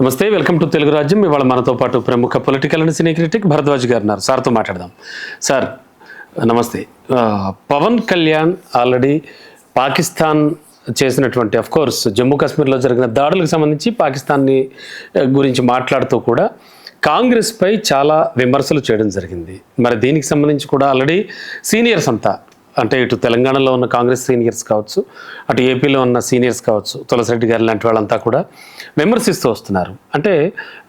నమస్తే, welcome to Telugu రాజ్యం. ఇవాళ మనతో పాటు ప్రముఖ political and cine critic Bharadwaj గారు ఉన్నారు. సార్తో మాట్లాడదాం. సార్ నమస్తే. పవన్ కళ్యాణ్ ఆల్రెడీ పాకిస్తాన్ చేసినటువంటి కోర్స్ జమ్మూ కాశ్మీర్లో జరిగిన దాడులకు సంబంధించి పాకిస్తాన్ని గురించి మాట్లాడుతూ కూడా కాంగ్రెస్పై చాలా విమర్శలు చేయడం జరిగింది. మరి దీనికి సంబంధించి కూడా ఆల్రెడీ సీనియర్స్ అంతా, అంటే ఇటు తెలంగాణలో ఉన్న కాంగ్రెస్ సీనియర్స్ కావచ్చు, అటు ఏపీలో ఉన్న సీనియర్స్ కావచ్చు, తులసిరెడ్డి గారు లాంటి వాళ్ళంతా కూడా విమర్శిస్తూ వస్తున్నారు. అంటే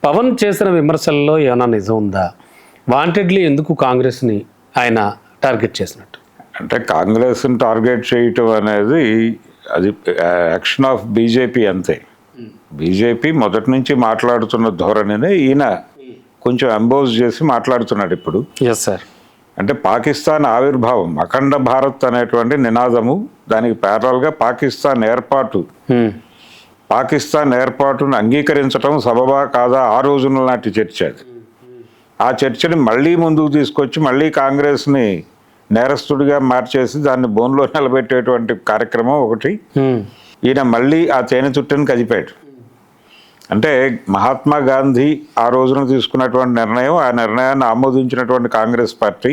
పవన్ చేసిన విమర్శల్లో ఏమైనా నిజం ఉందా? వాంటెడ్లీ ఎందుకు కాంగ్రెస్ని ఆయన టార్గెట్ చేసినట్టు? అంటే కాంగ్రెస్ని టార్గెట్ చేయటం అనేది అది యాక్షన్ ఆఫ్ బీజేపీ అంతే. బీజేపీ మొదటి నుంచి మాట్లాడుతున్న ధోరణినే ఈయన కొంచెం ఎంబోజ్ చేసి మాట్లాడుతున్నాడు ఇప్పుడు. Yes sir. అంటే పాకిస్తాన్ ఆవిర్భావం, అఖండ భారత్ అనేటువంటి నినాదము, దానికి ప్యారల్గా పాకిస్తాన్ ఏర్పాటును అంగీకరించడం సబబా కాదా ఆ రోజున నాటి చర్చ అది. ఆ చర్చని మళ్ళీ ముందుకు తీసుకొచ్చి మళ్ళీ కాంగ్రెస్ని నేరస్తుడిగా మార్చేసి దాన్ని బోన్లో నిలబెట్టేటువంటి కార్యక్రమం ఒకటి. ఈయన మళ్ళీ ఆ తేనె చుట్టని కదిపాడు. అంటే మహాత్మా గాంధీ ఆ రోజున తీసుకున్నటువంటి నిర్ణయం, ఆ నిర్ణయాన్ని ఆమోదించినటువంటి కాంగ్రెస్ పార్టీ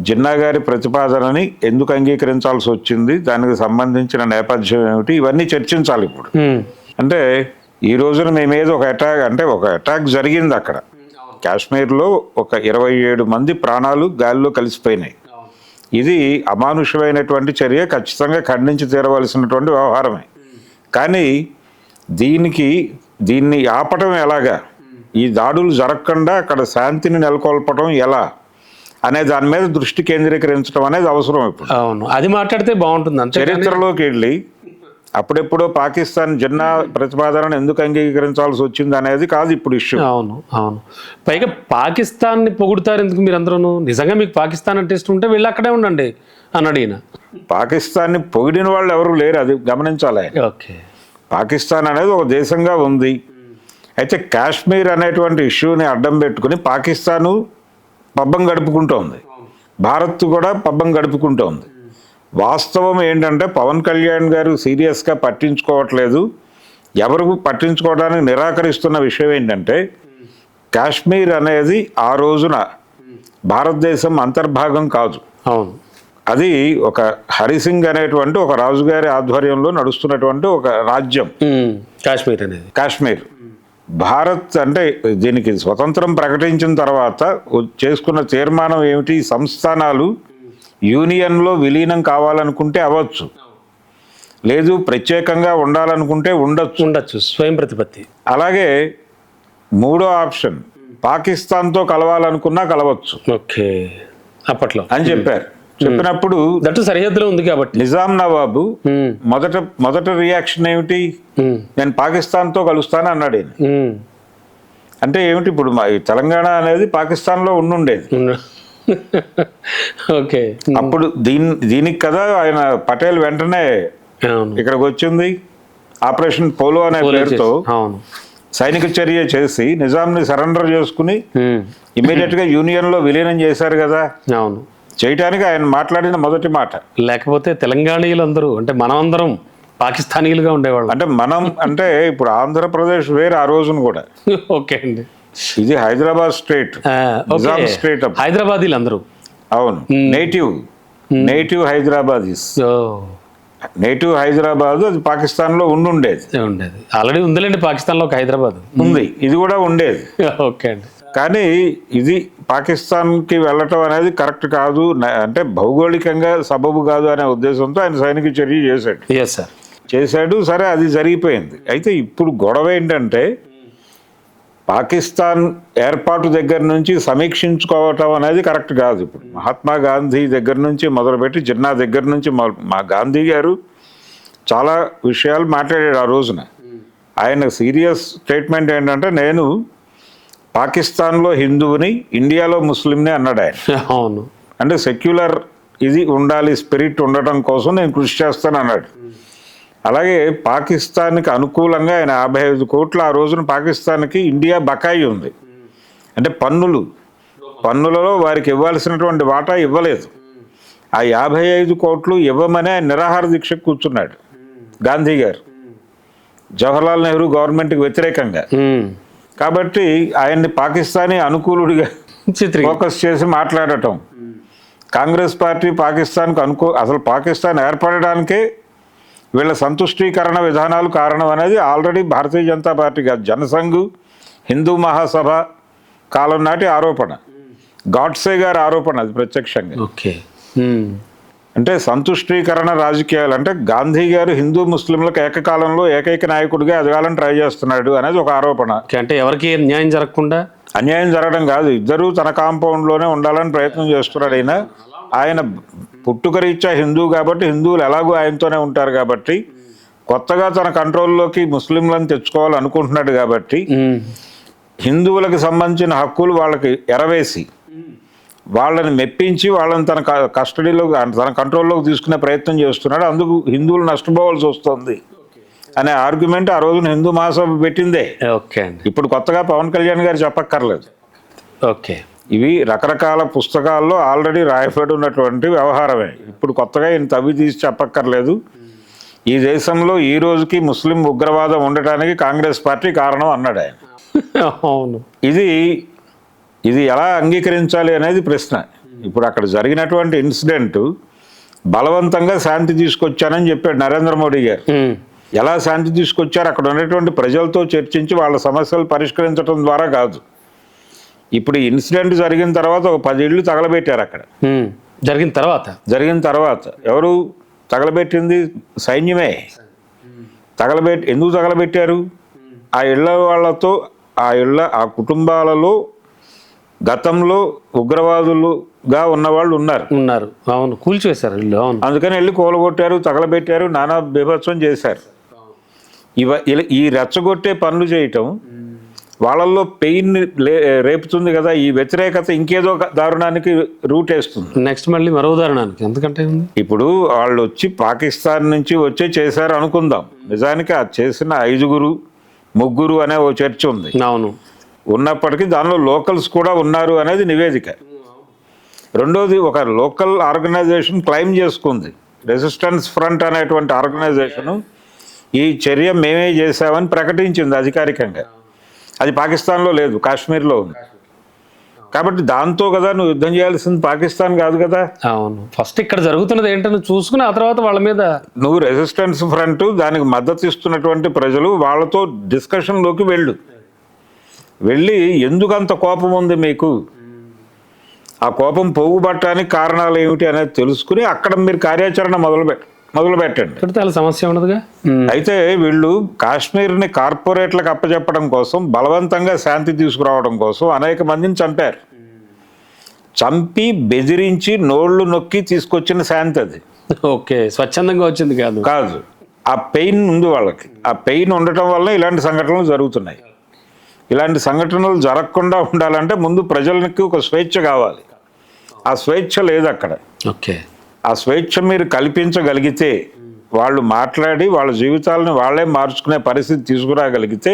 జిన్నా గారి ప్రతిపాదనని ఎందుకు అంగీకరించాల్సి వచ్చింది, దానికి సంబంధించిన నేపథ్యం ఏమిటి, ఇవన్నీ చర్చించాలి ఇప్పుడు. అంటే ఈ రోజున మేమేదో ఒక అటాక్ జరిగింది అక్కడ కాశ్మీర్లో. ఒక 27 మంది ప్రాణాలు గాలిలో కలిసిపోయినాయి. ఇది అమానుషమైనటువంటి చర్య, ఖచ్చితంగా ఖండించి తీరవలసినటువంటి వ్యవహారమే. కానీ దీన్ని ఆపటం ఎలాగా, ఈ దాడులు జరగకుండా అక్కడ శాంతిని నెలకొల్పటం ఎలా అనే దాని మీద దృష్టి కేంద్రీకరించడం అనేది అవసరం ఇప్పుడు. అవును, అది మాట్లాడితే బాగుంటుంది. చరిత్రలోకి వెళ్ళి అప్పుడెప్పుడో పాకిస్తాన్ జిన్నా ప్రతిపాదనను ఎందుకు అంగీకరించాల్సి వచ్చింది అనేది కాదు ఇప్పుడు ఇష్యూ. అవును అవును. పైగా పాకిస్తాన్ని పొగుడుతారు ఎందుకు మీరు అందరూ? నిజంగా మీకు పాకిస్తాన్ అంటే ఇష్టం ఉంటే వెళ్ళి అక్కడే ఉండండి అన్నాడు ఈయన. పాకిస్తాన్ని పొగిడిన వాళ్ళు ఎవరు లేరు, అది గమనించాలి. ఓకే, పాకిస్తాన్ అనేది ఒక దేశంగా ఉంది. అయితే కాశ్మీర్ అనేటువంటి ఇష్యూని అడ్డం పెట్టుకుని పాకిస్తాను పబ్బం గడుపుకుంటోంది, భారత్ కూడా పబ్బం గడుపుకుంటోంది. వాస్తవం ఏంటంటే పవన్ కళ్యాణ్ గారు సీరియస్గా పట్టించుకోవట్లేదు. ఎవరు పట్టించుకోవడానికి నిరాకరిస్తున్న విషయం ఏంటంటే కాశ్మీర్ అనేది ఆ రోజున భారతదేశం అంతర్భాగం కాదు. అవును, అది ఒక హరిసింగ్ అనేటువంటి ఒక రాజుగారి ఆధ్వర్యంలో నడుస్తున్నటువంటి ఒక రాజ్యం కాశ్మీర్ అనేది. కాశ్మీర్ భారత్ అంటే దీనికి స్వతంత్రం ప్రకటించిన తర్వాత చేసుకున్న తీర్మానం ఏమిటి, సంస్థానాలు యూనియన్లో విలీనం కావాలనుకుంటే అవ్వచ్చు, లేదు ప్రత్యేకంగా ఉండాలనుకుంటే ఉండొచ్చు, స్వయం ప్రతిపత్తి. అలాగే మూడో ఆప్షన్ పాకిస్తాన్తో కలవాలనుకున్నా కలవచ్చు. ఓకే, అప్పట్లో అని చెప్పారు. చెప్పినప్పుడు దట్టు సరిహద్దులో ఉంది కాబట్టి నిజాం నవాబు మొదట రియాక్షన్ ఏమిటి, నేను పాకిస్తాన్తో కలుస్తాను అన్నాడు ఆయన. అంటే ఏమిటి, ఇప్పుడు తెలంగాణ అనేది పాకిస్తాన్లో ఉండుండేది. ఓకే, అప్పుడు దీనికి కదా ఆయన పటేల్ వెంటనే ఇక్కడికి వచ్చింది. ఆపరేషన్ పోలో అనే పేరుతో సైనిక చర్య చేసి నిజాంని సరెండర్ చేసుకుని ఇమీడియట్ గా యూనియన్ లో విలీనం చేశారు కదా. అవును, చేయటానికి ఆయన మాట్లాడిన మొదటి మాట. లేకపోతే తెలంగాణీయులందరూ అంటే మనం అందరం పాకిస్తానీలుగా ఉండేవాళ్ళు. అంటే మనం అంటే ఇప్పుడు ఆంధ్రప్రదేశ్ వేరు ఆ రోజున కూడా. ఓకే అండి, ఇది హైదరాబాద్ స్టేట్, నిజాం స్టేట్. హైదరాబాదీలు అందరూ. అవును, నేటివ్ హైదరాబాదీస్. నేటివ్ హైదరాబాద్ అది పాకిస్తాన్ లో ఉండేది. ఆల్రెడీ ఉందిలేండి, పాకిస్తాన్ లో ఒక హైదరాబాద్ ఉంది, ఇది కూడా ఉండేది. ఓకే అండి. కానీ ఇది పాకిస్తాన్కి వెళ్ళటం అనేది కరెక్ట్ కాదు, అంటే భౌగోళికంగా సబబు కాదు అనే ఉద్దేశంతో ఆయన సైనిక చర్య చేశాడు. సరే, అది జరిగిపోయింది. అయితే ఇప్పుడు గొడవ ఏంటంటే పాకిస్తాన్ ఏర్పాటు దగ్గర నుంచి సమీక్షించుకోవటం అనేది కరెక్ట్ కాదు. ఇప్పుడు మహాత్మా గాంధీ దగ్గర నుంచి మొదలుపెట్టి జిన్నా దగ్గర నుంచి మా గాంధీ గారు చాలా విషయాలు మాట్లాడాడు ఆ రోజున. ఆయన సీరియస్ స్టేట్మెంట్ ఏంటంటే నేను పాకిస్తాన్లో హిందువుని, ఇండియాలో ముస్లింని అన్నాడు ఆయన. అవును, అంటే సెక్యులర్ ఇది ఉండాలి, స్పిరిట్ ఉండటం కోసం నేను కృషి చేస్తాను అన్నాడు. అలాగే పాకిస్తాన్కి అనుకూలంగా ఆయన 55 కోట్లు ఆ రోజున పాకిస్తాన్కి ఇండియా బకాయి ఉంది. అంటే పన్నులలో వారికి ఇవ్వాల్సినటువంటి వాటా ఇవ్వలేదు. ఆ 55 కోట్లు ఇవ్వమని ఆయన నిరాహార దీక్షకు కూర్చున్నాడు గాంధీ గారు. జవహర్లాల్ నెహ్రూ గవర్నమెంట్కి వ్యతిరేకంగా. కాబట్టి ఆయన్ని పాకిస్తానీ అనుకూలుడిగా ఫోకస్ చేసి మాట్లాడటం, కాంగ్రెస్ పార్టీ పాకిస్తాన్కు అసలు పాకిస్తాన్ ఏర్పడడానికే వీళ్ళ సంతుష్టీకరణ విధానాలు కారణం అనేది ఆల్రెడీ భారతీయ జనతా పార్టీ కాదు, జనసంఘ్, హిందూ మహాసభ కాలం నాటి ఆరోపణ, గాడ్సే గారి ఆరోపణ అది ప్రత్యక్షంగా. ఓకే. అంటే సంతుష్టీకరణ రాజకీయాలు అంటే గాంధీ గారు హిందూ ముస్లింలకు ఏకకాలంలో ఏకైక నాయకుడిగా ఎదగాలని ట్రై చేస్తున్నాడు అనేది ఒక ఆరోపణ. అంటే ఎవరికి న్యాయం జరగకుండా, అన్యాయం జరగడం కాదు, ఇద్దరూ తన కాంపౌండ్లోనే ఉండాలని ప్రయత్నం చేస్తున్నాడు. ఆయన పుట్టుకరీత్యా హిందూ కాబట్టి హిందువులు ఎలాగో ఆయనతోనే ఉంటారు కాబట్టి కొత్తగా తన కంట్రోల్లోకి ముస్లింలను తెచ్చుకోవాలనుకుంటున్నాడు కాబట్టి హిందువులకు సంబంధించిన హక్కులు వాళ్ళకి ఎరవేసి వాళ్ళని మెప్పించి వాళ్ళని తన కస్టడీలో తన కంట్రోల్లోకి తీసుకునే ప్రయత్నం చేస్తున్నాడు. అందుకు హిందువులు నష్టపోవాల్సి వస్తుంది అనే ఆర్గ్యుమెంట్ ఆ రోజున హిందూ మహాసభ పెట్టిందే. ఓకే. ఇప్పుడు కొత్తగా పవన్ కళ్యాణ్ గారు చెప్పక్కర్లేదు. ఓకే. ఇవి రకరకాల పుస్తకాల్లో ఆల్రెడీ రాయబడి ఉన్నటువంటి వ్యవహారమే. ఇప్పుడు కొత్తగా ఈయన తవ్వి తీసి చెప్పక్కర్లేదు. ఈ దేశంలో ఈ రోజుకి ముస్లిం ఉగ్రవాదం ఉండటానికి కాంగ్రెస్ పార్టీ కారణం అన్నాడు ఆయన. అవును. ఇది ఎలా అంగీకరించాలి అనేది ప్రశ్న. ఇప్పుడు అక్కడ జరిగినటువంటి ఇన్సిడెంట్ బలవంతంగా శాంతి తీసుకొచ్చానని చెప్పాడు నరేంద్ర మోడీ గారు. ఎలా శాంతి తీసుకొచ్చారు? అక్కడ ఉన్నటువంటి ప్రజలతో చర్చించి వాళ్ళ సమస్యలు పరిష్కరించడం ద్వారా కాదు. ఇప్పుడు ఇన్సిడెంట్ జరిగిన తర్వాత ఒక 10 ఇళ్ళు తగలబెట్టారు అక్కడ. జరిగిన తర్వాత ఎవరు తగలబెట్టింది? సైన్యమే. ఎందుకు తగలబెట్టారు? ఆ ఇళ్ళ వాళ్ళతో ఆ కుటుంబాలలో గతంలో ఉగ్రవాదులుగా ఉన్నవాళ్ళు ఉన్నారు. అవును, కూల్చివేశారు ఇల్లు. అవును, అందుకని వెళ్ళి కూలగొట్టారు, తగలబెట్టారు, నానా బీభత్సం చేశారు. ఈ రెచ్చగొట్టే పనులు చేయటం వాళ్ళల్లో పెయిన్ రేపుతుంది కదా. ఈ వ్యతిరేకత ఇంకేదో దారుణానికి రూట్ వేస్తుంది. నెక్స్ట్ మళ్ళీ మరో దారుణానికి. ఎందుకంటే ఇప్పుడు వాళ్ళు వచ్చి పాకిస్తాన్ నుంచి వచ్చే చేశారు అనుకుందాం. నిజానికి ఆ చేసిన 5 అనే ఓ చర్చ ఉంది. అవును, ఉన్నప్పటికీ దానిలో లోకల్స్ కూడా ఉన్నారు అనేది నివేదిక. రెండోది, ఒక లోకల్ ఆర్గనైజేషన్ క్లెయిమ్ చేసుకుంది, రెసిస్టెన్స్ ఫ్రంట్ అనేటువంటి ఆర్గనైజేషను ఈ చర్య మేమే చేశామని ప్రకటించింది అధికారికంగా. అది పాకిస్తాన్లో లేదు, కాశ్మీర్లో ఉంది. కాబట్టి దాంతో కదా నువ్వు యుద్ధం చేయాల్సింది, పాకిస్తాన్ కాదు కదా. అవును, ఫస్ట్ ఇక్కడ జరుగుతున్నది ఏంటని చూసుకుని ఆ తర్వాత వాళ్ళ మీద నువ్వు రెసిస్టెన్స్ ఫ్రంట్, దానికి మద్దతు ఇస్తున్నటువంటి ప్రజలు, వాళ్ళతో డిస్కషన్లోకి వెళ్ళి ఎందుకంత కోపం ఉంది మీకు, ఆ కోపం పోగుబట్టడానికి కారణాలు ఏమిటి అనేది తెలుసుకుని అక్కడ మీరు కార్యాచరణ మొదలు పెట్టండి. చాలా సమస్య ఉండదుగా. అయితే వీళ్ళు కాశ్మీర్ని కార్పొరేట్లకు అప్పచెప్పడం కోసం, బలవంతంగా శాంతి తీసుకురావడం కోసం అనేక మందిని చంపారు. చంపి బెదిరించి నోళ్లు నొక్కి తీసుకొచ్చిన శాంతి అది. ఓకే, స్వచ్ఛందంగా వచ్చింది కాదు. ఆ పెయిన్ ఉంది వాళ్ళకి. ఆ పెయిన్ ఉండటం వల్ల ఇలాంటి సంఘటనలు జరుగుతున్నాయి. ఇలాంటి సంఘటనలు జరగకుండా ఉండాలంటే ముందు ప్రజలకి ఒక స్వేచ్ఛ కావాలి. ఆ స్వేచ్ఛ లేదు అక్కడ. ఓకే, ఆ స్వేచ్ఛ మీరు కల్పించగలిగితే, వాళ్ళు మాట్లాడి వాళ్ళ జీవితాలను వాళ్ళే మార్చుకునే పరిస్థితి తీసుకురాగలిగితే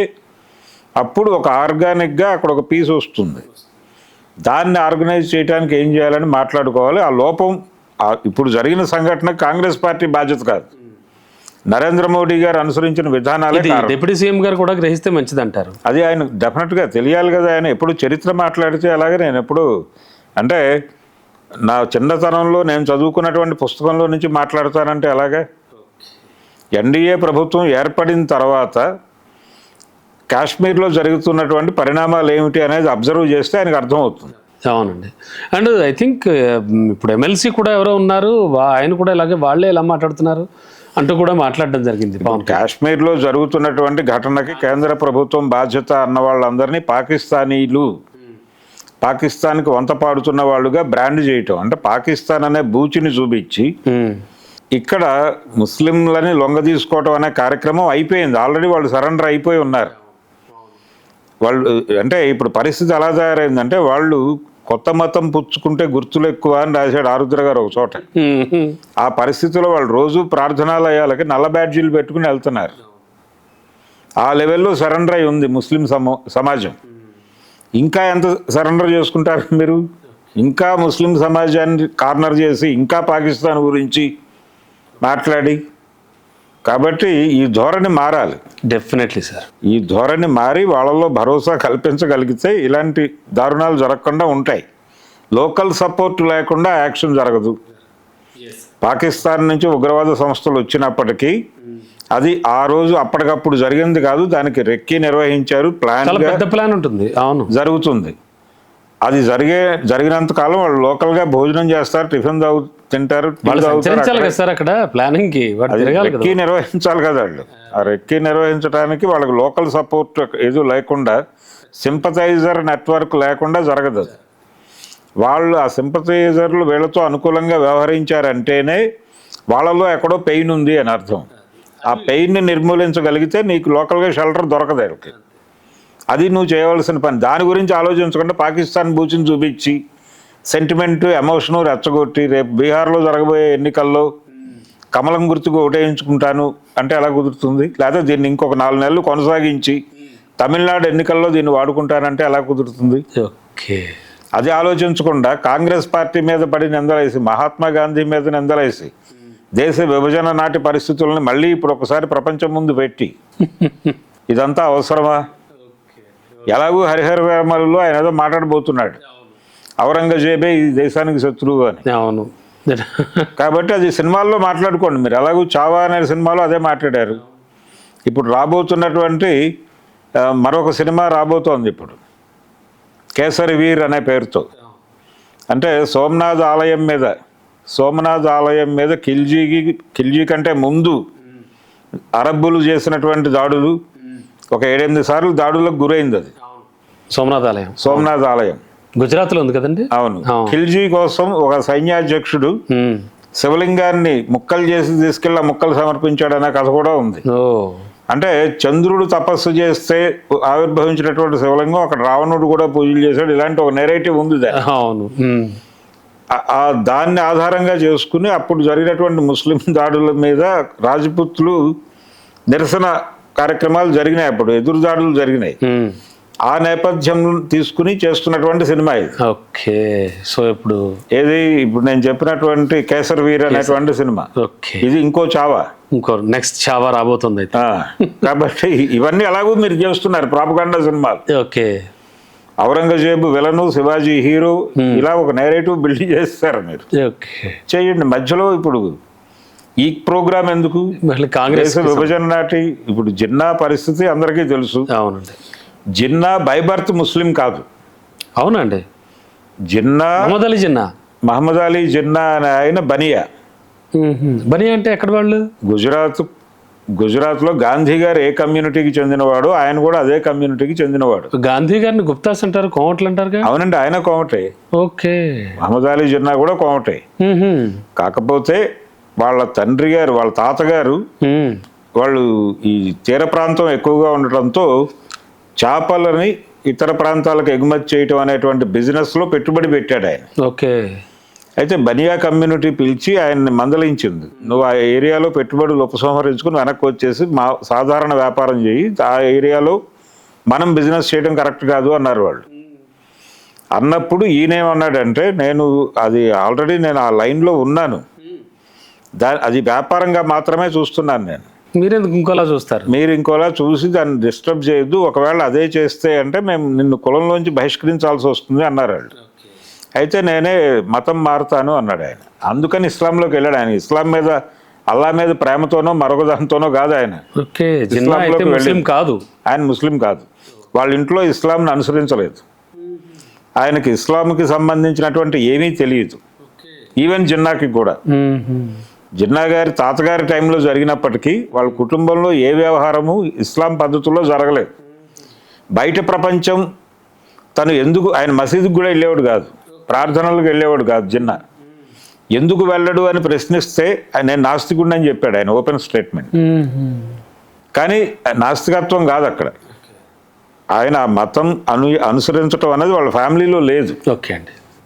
అప్పుడు ఒక ఆర్గానిక్గా అక్కడ ఒక పీస్ వస్తుంది. దాన్ని ఆర్గనైజ్ చేయడానికి ఏం చేయాలని మాట్లాడుకోవాలి. ఆ లోపం ఇప్పుడు జరిగిన సంఘటన కాంగ్రెస్ పార్టీ బాధ్యత కాదు, నరేంద్ర మోడీ గారు అనుసరించిన విధానాలే. డిప్యూటీ సీఎం గారు కూడా గ్రహిస్తే మంచిది అంటారు. అది ఆయన డెఫినెట్గా తెలియాలి కదా. ఆయన ఎప్పుడు చరిత్ర మాట్లాడితే అలాగే, నేను ఎప్పుడు అంటే నా చిన్నతనంలో నేను చదువుకున్నటువంటి పుస్తకంలో నుంచి మాట్లాడతానంటే అలాగే. ఎన్డీఏ ప్రభుత్వం ఏర్పడిన తర్వాత కాశ్మీర్లో జరుగుతున్నటువంటి పరిణామాలు ఏమిటి అనేది అబ్జర్వ్ చేస్తే ఆయనకు అర్థమవుతుంది. అవునండి. అండ్ ఐ థింక్ ఇప్పుడు ఎమ్మెల్సీ కూడా ఎవరో ఉన్నారు, ఆయన కూడా ఇలాగే వాళ్ళే ఎలా మాట్లాడుతున్నారు అంటూ కూడా మాట్లాడడం జరిగింది. కాశ్మీర్లో జరుగుతున్నటువంటి ఘటనకి కేంద్ర ప్రభుత్వం బాధ్యత అన్న వాళ్ళందరినీ పాకిస్తానీలు, పాకిస్తాన్కి వంత పాడుతున్న వాళ్ళుగా బ్రాండ్ చేయటం, అంటే పాకిస్తాన్ అనే బూచిని చూపించి ఇక్కడ ముస్లింలని లొంగ తీసుకోవటం అనే కార్యక్రమం అయిపోయింది. ఆల్రెడీ వాళ్ళు సరెండర్ అయిపోయి ఉన్నారు. వాళ్ళు అంటే ఇప్పుడు పరిస్థితి ఎలా తయారైందంటే, వాళ్ళు కొత్త మతం పుచ్చుకుంటే గుర్తులు ఎక్కువ అని రాశాడు ఆరుద్ర గారు ఒక చోట. ఆ పరిస్థితిలో వాళ్ళు రోజు ప్రార్థనాలయాలకి నల్ల బ్యాడ్జీలు పెట్టుకుని వెళ్తున్నారు. ఆ లెవెల్లో సరెండర్ అయి ఉంది ముస్లిం సమాజం. ఇంకా ఎంత సరెండర్ చేసుకుంటారు మీరు? ఇంకా ముస్లిం సమాజాన్ని కార్నర్ చేసి ఇంకా పాకిస్తాన్ గురించి మాట్లాడి కాబట్టి ఈ ధోరణి మారాలి. Definitely sir. ఈ ధోరణి మారి వాళ్ళలో భరోసా కల్పించగలిగితే ఇలాంటి దారుణాలు జరగకుండా ఉంటాయి. లోకల్ సపోర్ట్ లేకుండా యాక్షన్ జరగదు. పాకిస్తాన్ నుంచి ఉగ్రవాద సంస్థలు వచ్చినప్పటికీ అది ఆ రోజు అప్పటికప్పుడు జరిగింది కాదు, దానికి రెక్కి నిర్వహించారు, పెద్ద ప్లాన్ ఉంటుంది. అవును, జరుగుతుంది. అది జరిగినంత కాలం వాళ్ళు లోకల్గా భోజనం చేస్తారు, టిఫిన్ తింటారు, అక్కడ ప్లానింగ్ కి రెక్కి నిర్వహించాలి కదా వాళ్ళు. ఆ రెక్కి నిర్వహించడానికి వాళ్ళకి లోకల్ సపోర్ట్ ఏదో లేకుండా, సింపథైజర్ నెట్వర్క్ లేకుండా జరగదు. వాళ్ళు ఆ సింపథైజర్లు వీళ్ళతో అనుకూలంగా వ్యవహరించారంటేనే వాళ్ళలో ఎక్కడో పెయిన్ ఉంది అని అర్థం. ఆ పెయిన్ని నిర్మూలించగలిగితే నీకు లోకల్గా షెల్టర్ దొరకదు వాళ్ళకి. అది నువ్వు చేయవలసిన పని. దాని గురించి ఆలోచించకుండా పాకిస్తాన్ బూచిని చూపించి సెంటిమెంట్ ఎమోషను రెచ్చగొట్టి రేపు బీహార్లో జరగబోయే ఎన్నికల్లో కమలం గుర్తుకు ఓటేయించుకుంటాను అంటే ఎలా కుదురుతుంది? లేదా దీన్ని ఇంకొక 4 నెలలు కొనసాగించి తమిళనాడు ఎన్నికల్లో దీన్ని వాడుకుంటానంటే ఎలా కుదురుతుంది? ఓకే, అది ఆలోచించకుండా కాంగ్రెస్ పార్టీ మీద పడి నిందలేసి, మహాత్మా గాంధీ మీద నిందలేసి, దేశ విభజన నాటి పరిస్థితులను మళ్ళీ ఇప్పుడు ఒకసారి ప్రపంచం ముందు పెట్టి ఇదంతా అవసరమా? ఎలాగూ హరిహర వేమలలో ఆయన ఏదో మాట్లాడబోతున్నాడు, ఔరంగజేబే ఈ దేశానికి శత్రువు అని. అవును, కాబట్టి అది సినిమాల్లో మాట్లాడుకోండి మీరు. ఎలాగూ చావా అనే సినిమాలో అదే మాట్లాడారు. ఇప్పుడు రాబోతున్నటువంటి మరొక సినిమా రాబోతోంది ఇప్పుడు, కేసరి వీర్ అనే పేరుతో. అంటే సోమనాథ్ ఆలయం మీద ఖిల్జీ కంటే ముందు అరబ్బులు చేసినటువంటి దాడులు, ఒక 7-8 సార్లు దాడులకు గురైంది అది. సోమనాథ్ ఆలయం గుజరాత్లో ఉంది కదండి. అవును. ఖిల్జీ కోసం ఒక సైన్యాధ్యక్షుడు శివలింగాన్ని ముక్కలు చేసి తీసుకెళ్ళి ముక్కలు సమర్పించాడనే కథ కూడా ఉంది. అంటే చంద్రుడు తపస్సు చేస్తే ఆవిర్భవించినటువంటి శివలింగం అక్కడ రావణుడు కూడా పూజలు చేశాడు, ఇలాంటి ఒక నెరేటివ్ ఉంది. అవును, దాన్ని ఆధారంగా చేసుకుని అప్పుడు జరిగినటువంటి ముస్లిం దాడుల మీద రాజపుత్రులు నిరసన కార్యక్రమాలు జరిగినాయి, అప్పుడు ఎదురు దాడులు జరిగినాయి. ఆ నేపథ్యం తీసుకుని చేస్తున్నటువంటి సినిమా ఇది. ఓకే, సో ఇప్పుడు నేను చెప్పినటువంటి కేసర్ వీర్ అనేటువంటి సినిమా, ఇది ఇంకో నెక్స్ట్ చావా రాబోతుంది. కాబట్టి ఇవన్నీ ఎలాగో మీరు చేస్తున్నారు ప్రాపగాండా సినిమాలు. Okay, Aurangzeb villain, Shivaji hero, ఇలా ఒక నేరేటివ్ బిల్డ్ చేస్తారు మీరు. చేయండి. మధ్యలో ఇప్పుడు ఈ ప్రోగ్రామ్ ఎందుకు? కాంగ్రెస్ విభజన నాటి ఇప్పుడు జిన్నా పరిస్థితి అందరికీ తెలుసు. అవునండి, జిన్నా బై బర్త్ ముస్లిం కాదు. అవునండి, మహమ్మద్ అలీ జిన్నా అనే ఆయన బనియా అంటే ఎక్కడ వాళ్ళు? గుజరాత్లో గాంధీ గారు ఏ కమ్యూనిటీకి చెందినవాడు, ఆయన కూడా అదే కమ్యూనిటీకి చెందినవాడు. గాంధీ గారిని గుప్తాస్ అంటారు, కోమట్లు అంటారు. అవునండి, ఆయన కోమటే. ఓకే, మహమ్మద్ అలీ జిన్నా కూడా కోమటే. కాకపోతే వాళ్ళ తండ్రి గారు, వాళ్ళ తాతగారు వాళ్ళు ఈ తీర ప్రాంతం ఎక్కువగా ఉండటంతో చేపలని ఇతర ప్రాంతాలకు ఎగుమతి చేయటం అనేటువంటి బిజినెస్లో పెట్టుబడి పెట్టాడు ఆయన. ఓకే, అయితే బనియా కమ్యూనిటీ పిలిచి ఆయన్ని మందలించింది, నువ్వు ఆ ఏరియాలో పెట్టుబడులు ఉపసంహరించుకుని వెనక్కి వచ్చేసి సాధారణ వ్యాపారం చేయి, ఆ ఏరియాలో మనం బిజినెస్ చేయడం కరెక్ట్ కాదు అన్నారు వాళ్ళు. అన్నప్పుడు ఈయనేమన్నాడంటే, ఆల్రెడీ నేను ఆ లైన్లో ఉన్నాను, అది వ్యాపారంగా మాత్రమే చూస్తున్నాను నేను, మీరు ఇంకోలా చూసి దాన్ని డిస్టర్బ్ చేయొద్దు, ఒకవేళ అదే చేస్తే అంటే మేము నిన్ను కులంలోంచి బహిష్కరించాల్సి వస్తుంది అన్నారు వాళ్ళు. అయితే నేనే మతం మారుతాను అన్నాడు ఆయన. అందుకని ఇస్లాంలోకి వెళ్ళాడు ఆయన. ఇస్లాం మీద, అల్లా మీద ప్రేమతోనో మరొక దానితోనో కాదు ఆయన. ఆయన ముస్లిం కాదు. వాళ్ళ ఇంట్లో ఇస్లాంని అనుసరించలేదు. ఆయనకి ఇస్లాంకి సంబంధించినటువంటి ఏమీ తెలియదు. ఈవెన్ జిన్నాకి కూడా. జిన్నా గారి తాతగారి టైంలో జరిగినప్పటికీ వాళ్ళ కుటుంబంలో ఏ వ్యవహారము ఇస్లాం పద్ధతుల్లో జరగలేదు. బయట ప్రపంచం ఆయన మసీదుకు కూడా వెళ్ళేవాడు కాదు, ప్రార్థనలకు వెళ్ళేవాడు కాదు జిన్నా. ఎందుకు వెళ్ళడు అని ప్రశ్నిస్తే నేను నాస్తికుడిని అని చెప్పాడు ఆయన, ఓపెన్ స్టేట్మెంట్. కానీ నాస్తికత్వం కాదు అక్కడ, ఆయన ఆ మతం అనుసరించడం అనేది వాళ్ళ ఫ్యామిలీలో లేదు.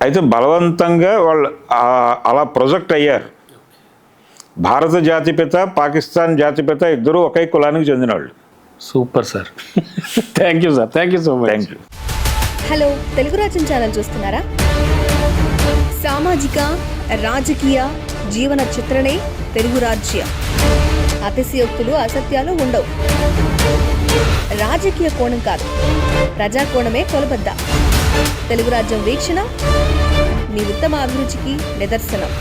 అయితే బలవంతంగా వాళ్ళు అలా ప్రొజెక్ట్ అయ్యారు. భారత జాతిపిత, పాకిస్తాన్ జాతిపిత ఇద్దరు ఒకే కులానికి చెందిన వాళ్ళు. Super sir, thank you sir, thank you so much. Thank you. Hello, Telugu రాజ్యం ఛానల్ చూస్తున్నారా? సామాజిక, రాజకీయ, జీవన చిత్రణే తెలుగు రాజ్యం. అతిశయోక్తులు అసత్యాలు ఉండవు. రాజకీయ కోణం కాదు, ప్రజా కోణమే కొలబద్ద. తెలుగు రాజ్యం వీక్షణ మీ ఉత్తమ అభిరుచికి నిదర్శనం.